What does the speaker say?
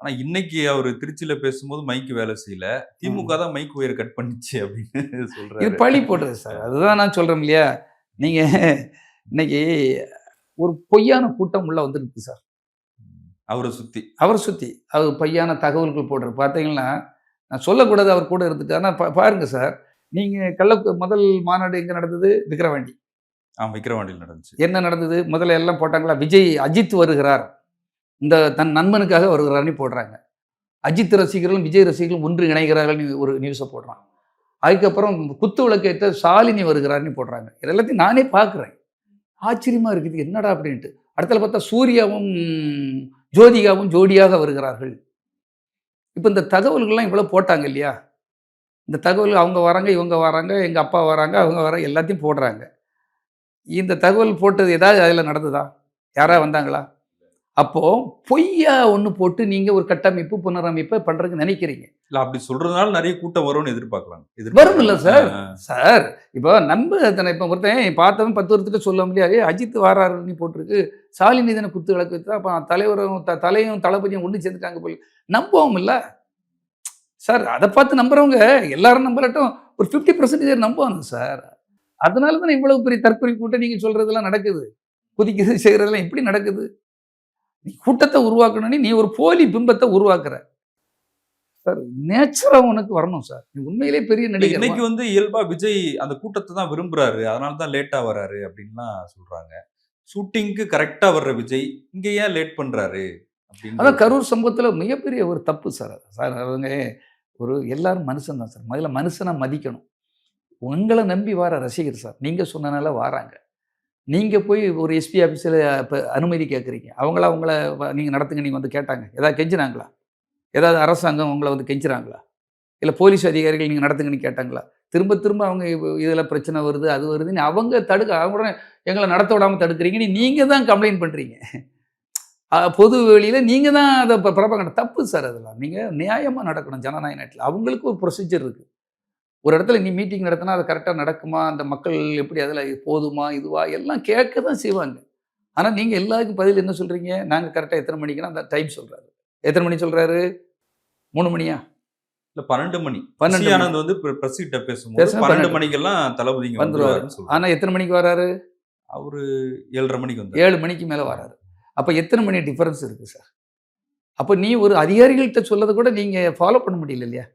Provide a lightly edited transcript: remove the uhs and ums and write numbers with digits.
ஆனா இன்னைக்கு அவரு திருச்சியில பேசும்போது மைக் வேலை செய்யல. திமுக ம். தான் மைக் ஒயர கட் பண்ணுச்சு அப்படின்னு இது சொல்றாரு. பழி போடுறது சார். அதுதான் நான் சொல்றேன் இல்லையா? நீங்க இன்னைக்கு ஒரு பொய்யான கூட்டம் உள்ள வந்துருக்கு சார். அவர சுத்தி. அவர சுத்தி. அவர் பொய்யான தகவல்கள் போடுறாரு. பார்த்தீங்கன்னா, நான் சொல்லக்கூடாது அவர் கூட இருந்துட்டு. ஆனா பாருங்க சார். நீங்க முதல் மாநாடு எங்க நடந்தது? விக்கிரவாண்டி. விக்கிரவாண்டியில நடந்துச்சு. என்ன நடந்தது? முதல்ல எல்லாம் போட்டாங்களா? அஜித் வருகிறார். இந்த தன் நண்பனுக்காக வருகிறார்ன்னு போடுறாங்க. அஜித் ரசிகர்களும், விஜய் ரசிகர்களும் ஒன்று இணைகிறார்கள்ன்னு ஒரு நியூஸ போடுறான். அதுக்கப்புறம் குத்து விளக்கேத்த ஸ்டாலினி வருகிறார்ன்னு போடுறாங்க. இது எல்லாத்தையும் நானே பார்க்குறேன். ஆச்சரியமா இருக்குது. என்னடா அப்படின்ட்டு. அடுத்தால பார்த்தா சூர்யாவும், ஜோதிகாவும் ஜோடியாக வருகிறார்கள். இப்ப இந்த தகவல்கள்லாம் இவ்வளோ போட்டாங்க இல்லையா? இந்த தகவல் அவங்க வராங்க, இவங்க வராங்க, எங்க அப்பா வராங்க, அவங்க வராங்க எல்லாத்தையும் போடுறாங்க. இந்த தகவல் போட்டது ஏதாவது அதில நடந்ததா? யாராவது வந்தாங்களா? அப்போ பொய்யா ஒண்ணு போட்டு நீங்க ஒரு கட்டமைப்பு, புனரமைப்பு பண்றதுக்கு நினைக்கிறீங்க. இல்ல அப்படி சொல்றதுனால நெறைய கூட்டம் வரும்னு எதிர்பார்க்கலாம். வரும்ல சார். ஆ. சார் இப்போ இப்ப ஒருத்தன் பார்த்தவன் 10 பேர்த்துட்ட சொல்ல முடியாது. அஜித் வாராருன்னு போட்டிருக்கு. ஸ்டாலினி தானே குத்து விளக்கு வைத்தா, அப்ப தலைவரும் தலையும் தளபதியும் ஒண்ணு சேர்ந்துட்டாங்க போல. நம்புவோம்ல. சார் அத பார்த்து நம்புறவங்க எல்லாரும் நம்பலட்டும். ஒரு 50% நம்புவாங்க சார். அதனால தானே இவ்வளவு பெரிய தற்கொலை கூட்டம் நீங்க சொல்றதெல்லாம் நடக்குது. குதிக்கிறது செய்றதெல்லாம் எப்படி நடக்குது? நீ கூட்டத்த உருவாக்கணும்னு நீ ஒரு போலி பிம்பத்த உருவாக்குற. சார் நேச்சரா உனக்கு வரணும் சார். நீ உண்மையிலேயே பெரிய நடிகர். இன்னைக்கு வந்து இயல்பா விஜய் அந்த கூட்டத்த தான் விரும்புறாரு. அதனால தான் லேட்டா வராரு அப்படின்லாம் சொல்றாங்க. ஷூட்டிங்க்கு கரெக்ட்டா வர்ற விஜய், இங்க ஏன் லேட் பண்றாரு? அப்படின்ற அதான் கரூர் சம்பவத்துல மிகப்பெரிய ஒரு தப்பு சார் அது. சார் அவங்க எல்லாரும் மனுஷன் தான் சார். முதல்ல மனுஷனா மதிக்கணும். உங்கள நம்பி வர ரசிகர் சார். நீங்க சொன்னனால வாராங்க. நீங்க போய் ஒரு எஸ்பி ஆஃபீஸ்ல அனுமதி கேட்குறீங்க. அவங்களா உங்கள நீங்க நடத்துங்க நீங்க வந்து கேட்டாங்க. ஏதாவது கெஞ்சினாங்களா? ஏதாவது அரசாங்கம் உங்கள வந்து கெஞ்சுறாங்களா? இல்ல போலீஸ் அதிகாரிகள் நீங்க நடத்துங்கன்னு கேட்டாங்களா? திரும்ப திரும்ப அவங்க இதுல பிரச்சனை வருது, அது வருதுன்னு அவங்க அவங்க உடனே எங்கள நடத்த விடாம தடுக்கிறீங்கன்னு நீங்க தான் கம்ப்ளைண்ட் பண்றீங்க. பொது வெளியில நீங்க தான் அத புரபகண்டா தப்பு சார் அதெல்லாம். நீங்க நியாயமா நடக்கணும் ஜனநாயக நாட்டுல. அவங்களுக்கு ஒரு ப்ரொசீஜர் இருக்கு. ஒரு இடத்துல நீ மீட்டிங் நடத்தினா அது கரெக்ட்டா நடக்குமா? அந்த மக்கள் எப்படி அதில போதுமா? இதுவா? எல்லாம் கேட்க தான் செய்வாங்க. ஆனா நீங்க எல்லாருக்கும் பதில் என்ன சொல்றீங்க? நாங்க கரெக்ட்டா எத்தன மணிக்குன்னா அந்த டைம் சொல்றாரு. எத்தன மணி சொல்றாரு? 3 மணியா? இல்ல 12 மணி. 12 சி மணி. ஆனந்த் வந்து பிரஸ் கிட்ட பேசும்போது பேசுனா 12 மணிக்கெல்லாம் தளபதி இங்க வந்துருவாரு. வந்துருவாருன்னு சொல்றாரு. ஆனா எத்தன மணிக்கு வராரு? அவரு 7:30 மணிக்கு வந்தாரு. 7 மணிக்கு மேல வராரு. அப்ப எத்தன மணி டிஃபரன்ஸ் இருக்கு சார்? அப்ப நீ ஒரு அதிகாரிகள்ட்ட சொல்லத கூட நீங்க ஃபாலோ பண்ண முடியல இல்லையா?